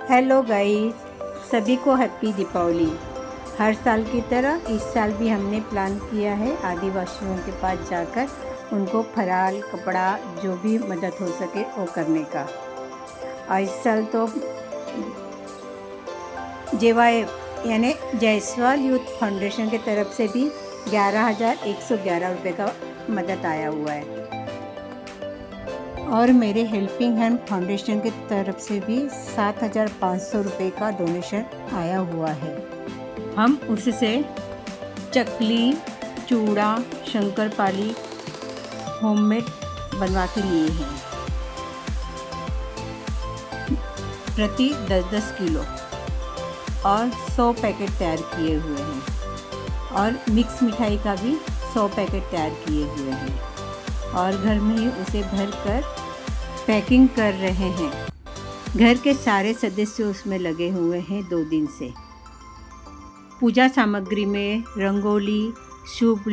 Hello guys, सभी को happy Deepawali. हर साल की तरह इस साल भी हमने प्लान किया है आदिवासियों के पास जाकर उनको फराल कपड़ा जो भी मदद हो सके वो करने का। और इस साल तो JYF यानी जायसवाल यूथ फाउंडेशन की तरफ से भी 11,111 रुपये का मदद आया हुआ है और मेरे हेल्पिंग हैंड फाउंडेशन की तरफ से भी 7,500 रुपये का डोनेशन आया हुआ है। हम उससे चकली, चूड़ा, शंकरपाली होममेड बनवा के लिए हैं, प्रति 10-10 किलो और 100 पैकेट तैयार किए हुए हैं और मिक्स मिठाई का भी 100 पैकेट तैयार किए हुए हैं और घर में ही उसे भरकर पैकिंग कर रहे हैं। घर के सारे सदस्य उसमें लगे हुए हैं 2 दिन से। पूजा सामग्री में रंगोली, शुभ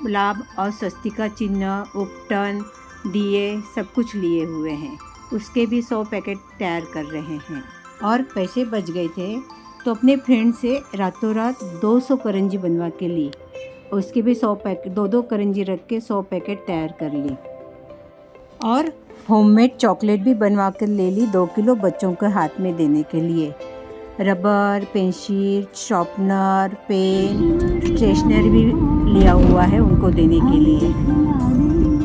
लाभ और स्वस्तिका चिन्ह, उपटन, दिए सब कुछ लिए हुए हैं। उसके भी 100 पैकेट तैयार कर रहे हैं और पैसे बच गए थे तो अपने फ्रेंड से रातों रात 200 करंजी बनवा के ली। उसके भी 100 पैकेट 2-2 करंजी रख के 100 पैकेट तैयार कर ली और होममेड चॉकलेट भी बनवा कर ले ली 2 किलो बच्चों के हाथ में देने के लिए। Rubber, pencil, sharpener, pen, stationery भी लिया हुआ है उनको देने के लिए।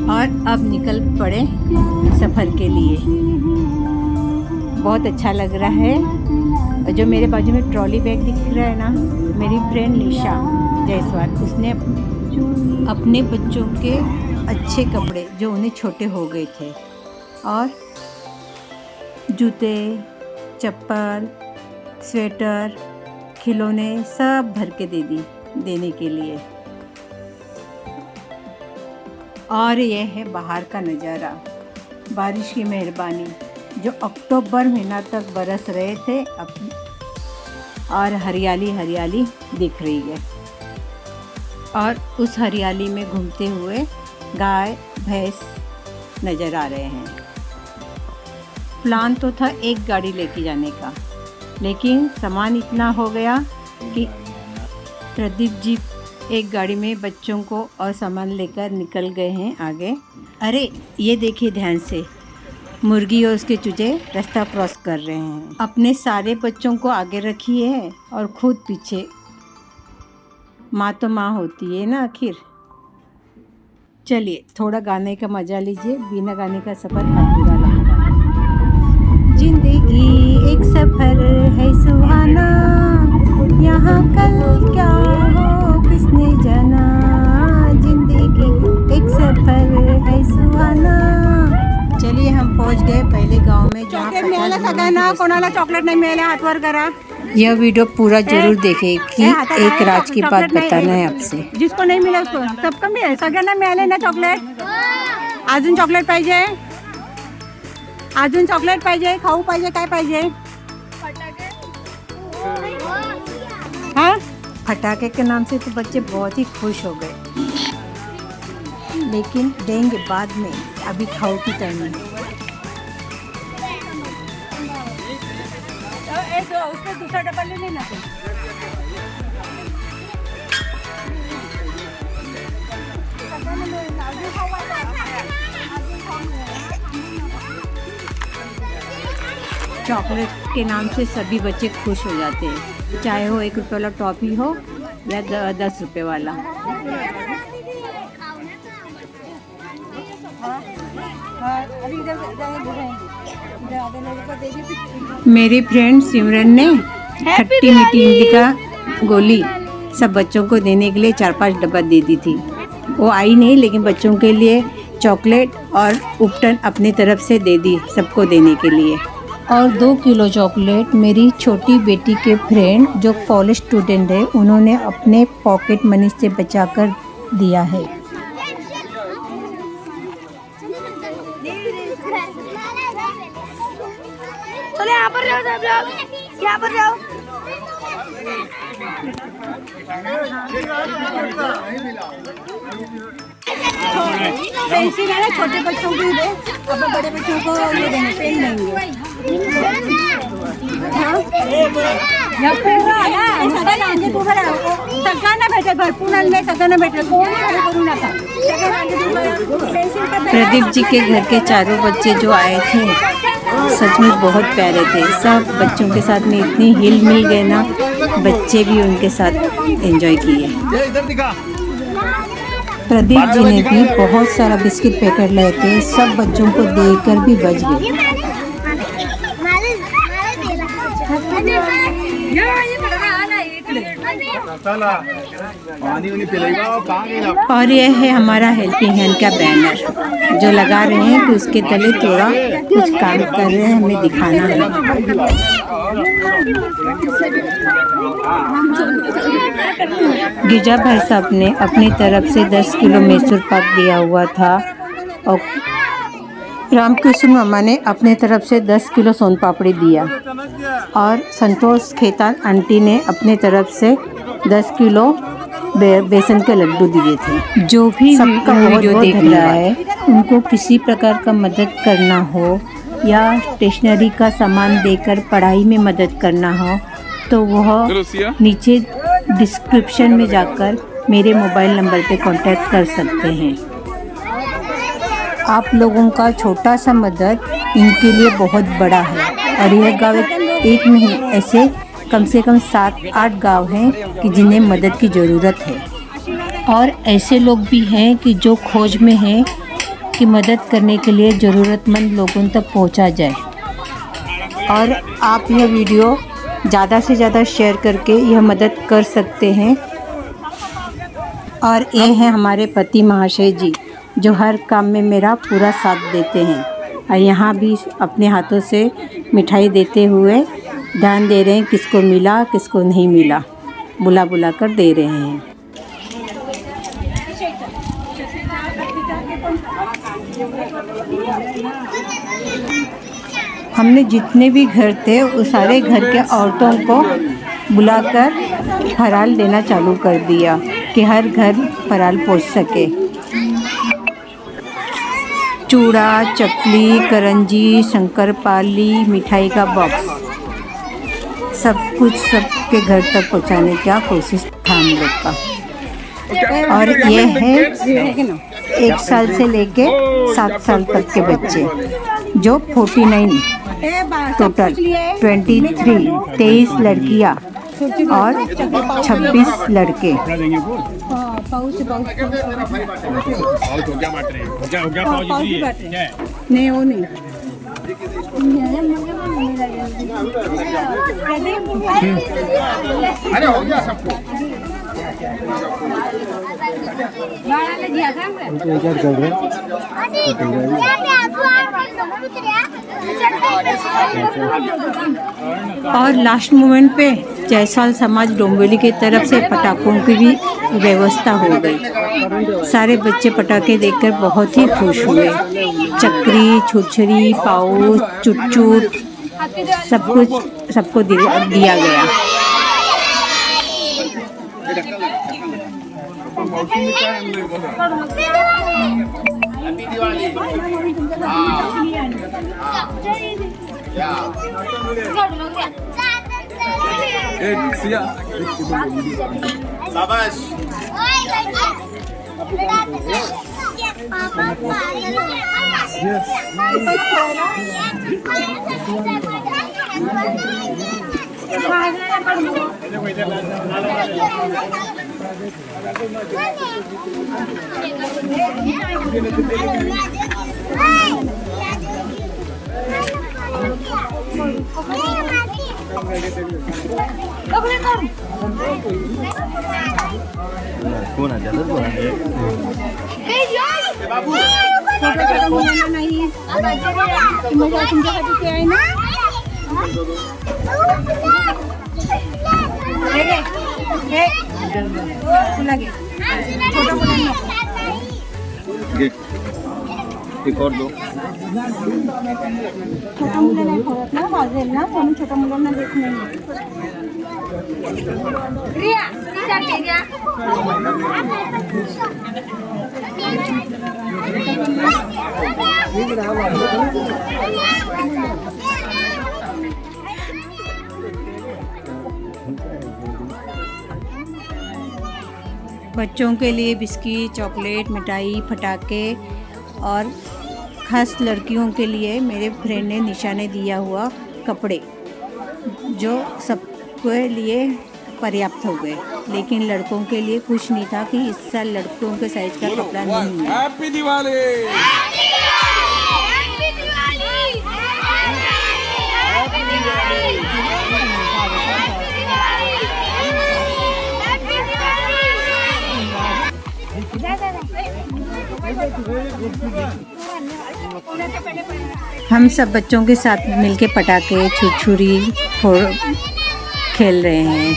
और अब निकल पड़े सफ़र के लिए। बहुत अच्छा लग रहा है। और जो मेरे बाजू में ट्रॉली बैग दिख रहा है ना, मेरी फ्रेंड निशा जायसवाल, उसने अपने बच्चों के अच्छे कपड़े जो उन्हें छोटे हो गए थे और जूते, चप्पल, स्वेटर, खिलौने सब भर के देने के लिए। और यह है बाहर का नज़ारा, बारिश की मेहरबानी जो अक्टूबर महीना तक बरस रहे थे और हरियाली हरियाली दिख रही है और उस हरियाली में घूमते हुए गाय भैंस नज़र आ रहे हैं। प्लान तो था एक गाड़ी लेके जाने का, लेकिन सामान इतना हो गया कि प्रदीप जी एक गाड़ी में बच्चों को और सामान लेकर निकल गए हैं आगे। अरे ये देखिए ध्यान से, मुर्गी और उसके चूजे रास्ता क्रॉस कर रहे हैं। अपने सारे बच्चों को आगे रखी है और खुद पीछे। माँ तो माँ होती है ना आखिर। चलिए थोड़ा गाने का मजा लीजिए, बिना गाने का सफ़र अधूरा लगता है। जिंदगी एक सफ़र है सुहाना, यहाँ कल क्या हो किसने जाना। जिंदगी एक सफ़र है सुहाना। चलिए हम पहुंच गए पहले गांव में जहाँ सगळ्यांना कोणाला चॉकलेट नाही मिळाले हातवर करा। यह वीडियो पूरा जरूर देखें कि एक राज की बात बताना है आपसे। जिसको नहीं मिला उसको सबको मिळेल, सगळ्यांना मिळाले ना चॉकलेट। अजून चॉकलेट पाहिजे, अजून चॉकलेट पाहिजे, खाऊ पाहिजे, काय पाहिजे? हाँ फटाके के नाम से तो बच्चे बहुत ही खुश हो गए, लेकिन देंगे बाद में, अभी खाओ की टाइम है। उसमें दूसरा डब्बा ले लेना। चॉकलेट के नाम से सभी बच्चे खुश हो जाते हैं, चाहे वो 1 रुपये वाला टॉफ़ी हो या 10 रुपये वाला। मेरी फ्रेंड सिमरन ने खट्टी मीठी हिंदी का गोली सब बच्चों को देने के लिए 4-5 डब्बा दे दी थी। वो आई नहीं, लेकिन बच्चों के लिए चॉकलेट और उपटन अपनी तरफ से दे दी सबको देने के लिए। और 2 किलो चॉकलेट मेरी छोटी बेटी के फ्रेंड जो कॉलेज स्टूडेंट है, उन्होंने अपने पॉकेट मनी से बचा कर दिया है। चलो यहाँ पर जाओ, सब लोग यहाँ पर जाओ। पेंसिल है ना, छोटे बच्चों की दे, अब बड़े बच्चों को ये देंगे, पेन देंगे। सगळ्यांना भेटेल, भरपूर आणले, सगळ्यांना भेटेल, कोणी घरी करू नका. प्रदीप जी के घर के चारों बच्चे जो आए थे सचमुच बहुत प्यारे थे. सब बच्चों के साथ में इतनी हिल मिल गए ना, बच्चे भी उनके साथ एंजॉय किए. प्रदीप जी ने भी बहुत सारा बिस्किट पैकेट लाए थे, सब बच्चों को देकर भी बच गए. और यह है हमारा हेल्पिंग हैंड का बैनर जो लगा रहे हैं कि उसके तले थोड़ा कुछ काम कर रहे हैं, हमें दिखाना है. गिरजा भाई साहब ने अपनी तरफ से 10 किलो मैसूर पाक दिया हुआ था और रामकृष्ण मामा ने अपने तरफ से 10 किलो सोन पापड़ी दिया और संतोष खेतान आंटी ने अपने तरफ से 10 किलो बेसन के लड्डू दिए थे. जो भी सबका वीडियो देख रहा है उनको किसी प्रकार का मदद करना हो या स्टेशनरी का सामान देकर पढ़ाई में मदद करना हो तो वह नीचे डिस्क्रिप्शन में जाकर मेरे मोबाइल नंबर पे कांटेक्ट कर सकते हैं. आप लोगों का छोटा सा मदद इनके लिए बहुत बड़ा है और यह गाँव एक नहीं ऐसे कम से कम 7-8 गांव हैं कि जिन्हें मदद की ज़रूरत है. और ऐसे लोग भी हैं कि जो खोज में हैं कि मदद करने के लिए ज़रूरतमंद लोगों तक पहुंचा जाए. और आप यह वीडियो ज़्यादा से ज़्यादा शेयर करके यह मदद कर सकते हैं. और ये हैं हमारे पति महाशय जी जो हर काम में मेरा पूरा साथ देते हैं और यहाँ भी अपने हाथों से मिठाई देते हुए ध्यान दे रहे हैं किसको मिला किसको नहीं मिला, बुला बुला कर दे रहे हैं. हमने जितने भी घर थे उस सारे घर के औरतों को बुलाकर फराल देना चालू कर दिया कि हर घर फराल पहुंच सके. चूड़ा, चकली, करंजी, शंकरपाली, मिठाई का बॉक्स सब कुछ सबके घर तक पहुंचाने का कोशिश था हम लोग का. और ये है 1 साल से लेके 7 साल तक के बच्चे जो 49 टोटल 23 लड़कियां और 26 लड़के. नहीं वो नहीं अरे हो गया सबको. और लास्ट मोमेंट पे जयसवाल समाज डोंबिवली की तरफ से पटाखों की भी व्यवस्था हो गई. सारे बच्चे पटाखे देखकर बहुत ही खुश हुए. चक्री, छुरछुरी, पाउच, चुटचुट सब कुछ सबको दिया गया. शाबाश. कोण आहे त्याला कोण आहे नाही मजा तुमच्यासाठी ते आहे ना. तुला घे छोटा मुलांना एक और दो. छोटा मुलं नाही खावत ना वाजेल ना म्हणून छोट्या मुलांना देत नाही. बच्चों के लिए बिस्किट, चॉकलेट, मिठाई, पटाखे और ख़ास लड़कियों के लिए मेरे फ्रेंड ने निशा ने दिया हुआ कपड़े जो सबके लिए पर्याप्त हो गए, लेकिन लड़कों के लिए कुछ नहीं था कि इस साल लड़कों के साइज का कपड़ा नहीं मिला। हैप्पी दिवाली। हम सब बच्चों के साथ मिलके पटाखे, छुरछुरी खेल रहे हैं।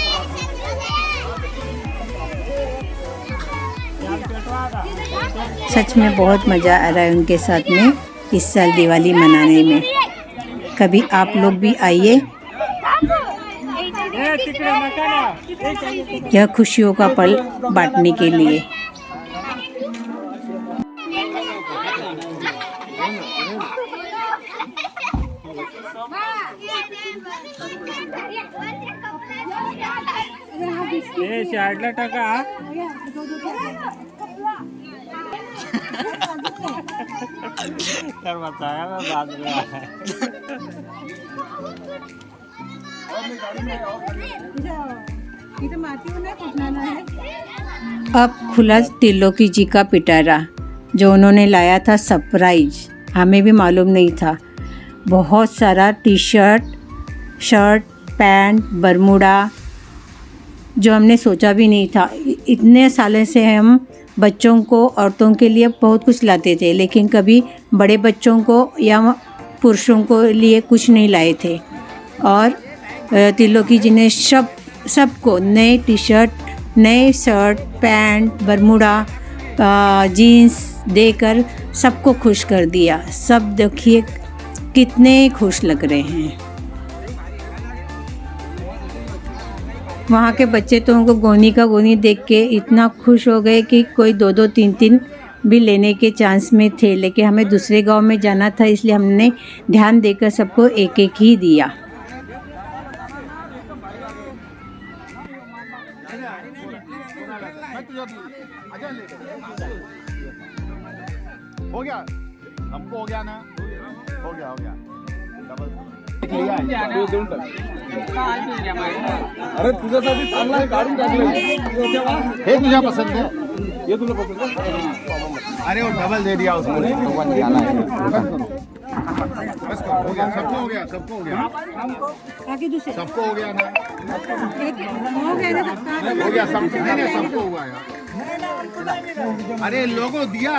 सच में बहुत मज़ा आ रहा है उनके साथ में इस साल दिवाली मनाने में। कभी आप लोग भी आइए, यह खुशियों का पल बांटने के लिए। शाळेला टाका तर बताया बाजूला अब खुला त्रिलोकी जी का पिटारा जो उन्होंने लाया था सरप्राइज, हमें भी मालूम नहीं था। बहुत सारा T shirt, shirt, pant, Bermuda जो हमने सोचा भी नहीं था। इतने सालों से हम बच्चों को, औरतों के लिए बहुत कुछ लाते थे, लेकिन कभी बड़े बच्चों को या पुरुषों को लिए कुछ नहीं लाए थे। और त्रिलोकी जी ने सबको नए टी शर्ट, नए शर्ट, पैंट, बरमूडा, जीन्स देकर सबको खुश कर दिया। सब देखिए कितने खुश लग रहे हैं। वहाँ के बच्चे तो उनको गोनी का गोनी देख के इतना खुश हो गए कि कोई 2-2, 3-3 भी लेने के चांस में थे, लेकिन हमें दूसरे गांव में जाना था, इसलिए हमने ध्यान देकर सबको एक-एक ही दिया। हो गया, हमको हो गया ना, हो गया अरे तुझ्यासाठी चांगला आहे, काढून टाकलं हे तुझ्या पसंद है, हे तुला पसंद आहे? अरे वो डबल दे दिया उसको, बस हो गया, सबको हो गया, सबको हो गया, सबको हो गया ना, हो गया सबको हुआ यार। अरे लोगों दिया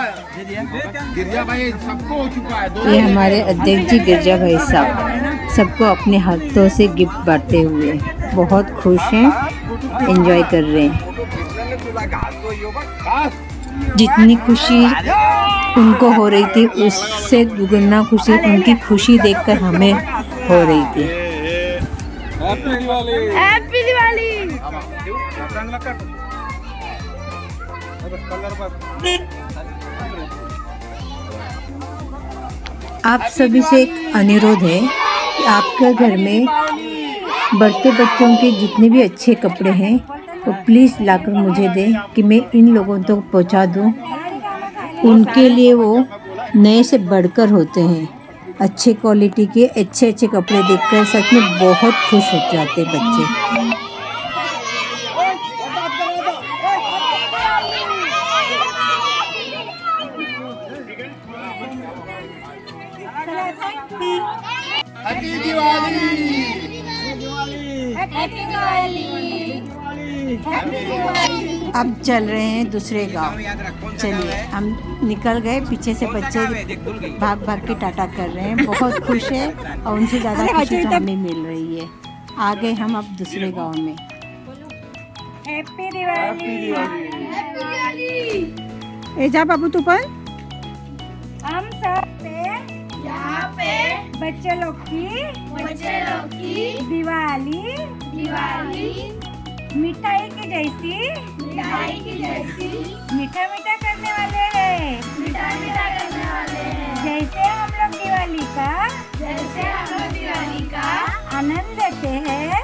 गिरजा भाई, सबको हो चुका है। ये हमारे अध्यक्ष जी गिरजा भाई साहब सबको अपने हाथों से गिफ्ट बांटते हुए बहुत खुश हैं, एंजॉय कर रहे हैं। जितनी खुशी उनको हो रही थी उससे दुगना खुशी उनकी खुशी देखकर हमें हो रही थी। Happy Diwali, happy Diwali. आप सभी से एक अनुरोध है कि आपके घर में बढ़ते बच्चों के जितने भी अच्छे कपड़े हैं वो प्लीज़ लाकर मुझे दें कि मैं इन लोगों तक पहुंचा दूं। उनके लिए वो नए से बढ़कर होते हैं। अच्छे क्वालिटी के अच्छे कपड़े देखकर सच में बहुत खुश हो जाते बच्चे। हैप्पी दिवाली। अब चल रहे हैं दूसरे गांव। चलिए हम निकल गए, पीछे से बच्चे भाग भाग के टाटा कर रहे हैं, बहुत खुश है और उनसे ज़्यादा खुशी तो हमें मिल रही है। आ गए हम अब दूसरे गांव में। हैप्पी दिवाली। ए जा बाबू तू पण। हम सब यहाँ पे बच्चे लोग की दिवाली मिठाई की जैसी मीठा करने वाले हैं। जैसे हम लोग दिवाली का आनंद लेते हैं,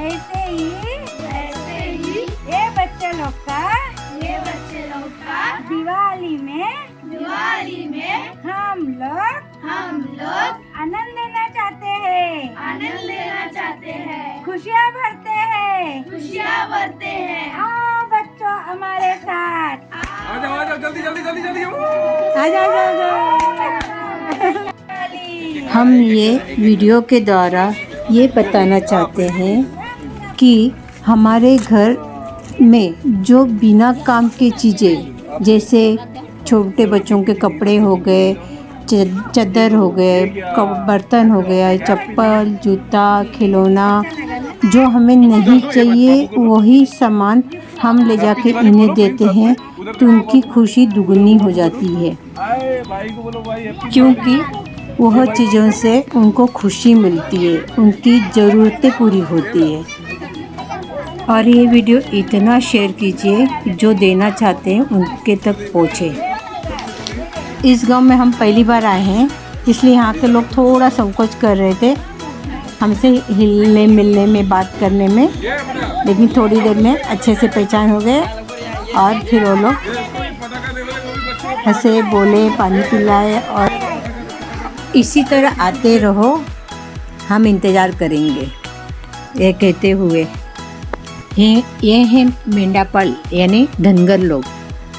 ऐसे ही ये बच्चे भरते हैं। आओ बच्चों हमारे साथ। आ जाओ जल्दी जल्दी जल्दी जल्दी आ जाओ। हम ये वीडियो के द्वारा ये बताना चाहते हैं कि हमारे घर में जो बिना काम की चीज़ें जैसे छोटे बच्चों के कपड़े हो गए, चादर हो गए, बर्तन हो गया, चप्पल, जूता, खिलौना, जो हमें नहीं चाहिए वही सामान हम ले जाके इन्हें देते हैं तो उनकी खुशी दुगनी हो जाती है, भाई को बोलो भाई क्योंकि वह चीज़ों से उनको खुशी मिलती है, उनकी ज़रूरतें पूरी होती है। और ये वीडियो इतना शेयर कीजिए कि जो देना चाहते हैं उनके तक पहुँचे। इस गांव में हम पहली बार आए हैं, इसलिए यहाँ के लोग थोड़ा संकोच कर रहे थे हमसे हिलने मिलने में, बात करने में, लेकिन थोड़ी देर में अच्छे से पहचान हो गए और फिर वो लोग हंसे, बोले, पानी पिलाए और इसी तरह आते रहो, हम इंतज़ार करेंगे, ये कहते हुए। ये हैं मेंढापाल यानी धनगर लोग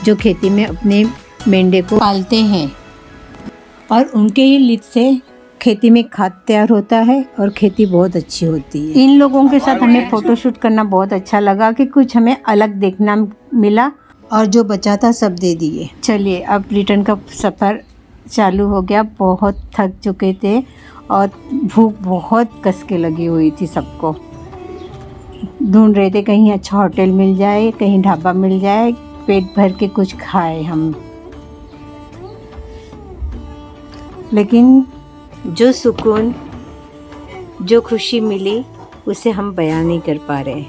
जो खेती में अपने मेंढे को पालते हैं और उनके ही लित से खेती में खाद तैयार होता है और खेती बहुत अच्छी होती है। इन लोगों के साथ हमें फ़ोटोशूट करना बहुत अच्छा लगा कि कुछ हमें अलग देखना मिला और जो बचा था सब दे दिए। चलिए अब रिटर्न का सफ़र चालू हो गया। बहुत थक चुके थे और भूख बहुत कस के लगी हुई थी सबको। ढूंढ रहे थे कहीं अच्छा होटल मिल जाए, कहीं ढाबा मिल जाए, पेट भर के कुछ खाए हम। लेकिन जो सुकून, जो खुशी मिली उसे हम बयान नहीं कर पा रहे।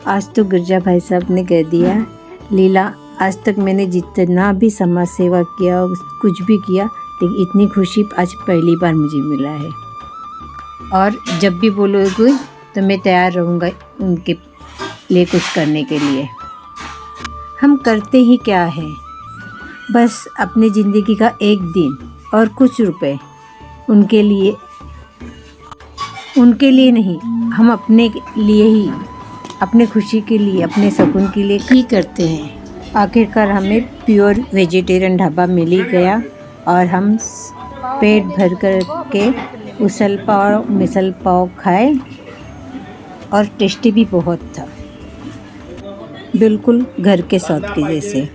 आज तो गिरजा भाई साहब ने कह दिया, लीला आज तक मैंने जितना भी समाज सेवा किया, कुछ भी किया, लेकिन इतनी खुशी आज पहली बार मुझे मिला है। और जब भी बोलोगे तो मैं तैयार रहूँगा उनके लिए कुछ करने के लिए। हम करते ही क्या है, बस अपनी ज़िंदगी का एक दिन और कुछ रुपए उनके लिए नहीं, हम अपने लिए ही, अपने खुशी के लिए, अपने सुकून के लिए ही करते हैं। आखिरकार हमें प्योर वेजिटेरियन ढाबा मिल ही गया और हम पेट भर कर के उसल पाव, मिसल पाव खाए और टेस्टी भी बहुत था, बिल्कुल घर के स्वाद के जैसे।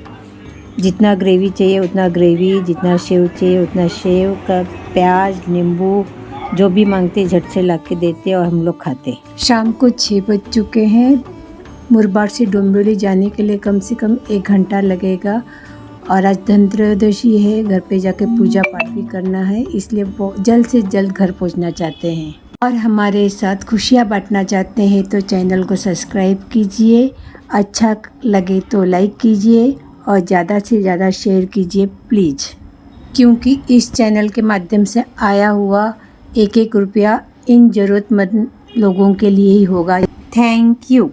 जितना ग्रेवी चाहिए उतना ग्रेवी, जितना सेव चाहिए उतना सेव का, प्याज, नींबू, जो भी मांगते झट से ला के देते और हम लोग खाते। शाम को 6 बज चुके हैं। मुरबाड से डोंबिवली जाने के लिए कम से कम 1 घंटा लगेगा और आज धनत्रयोदशी है, घर पे जाके पूजा पाठ भी करना है, इसलिए जल्द से जल्द घर पहुंचना चाहते हैं और हमारे साथ खुशियां बांटना चाहते हैं। तो चैनल को सब्सक्राइब कीजिए, अच्छा लगे तो लाइक कीजिए और ज़्यादा से ज़्यादा शेयर कीजिए प्लीज़, क्योंकि इस चैनल के माध्यम से आया हुआ एक रुपया इन ज़रूरतमंद लोगों के लिए ही होगा। Thank you.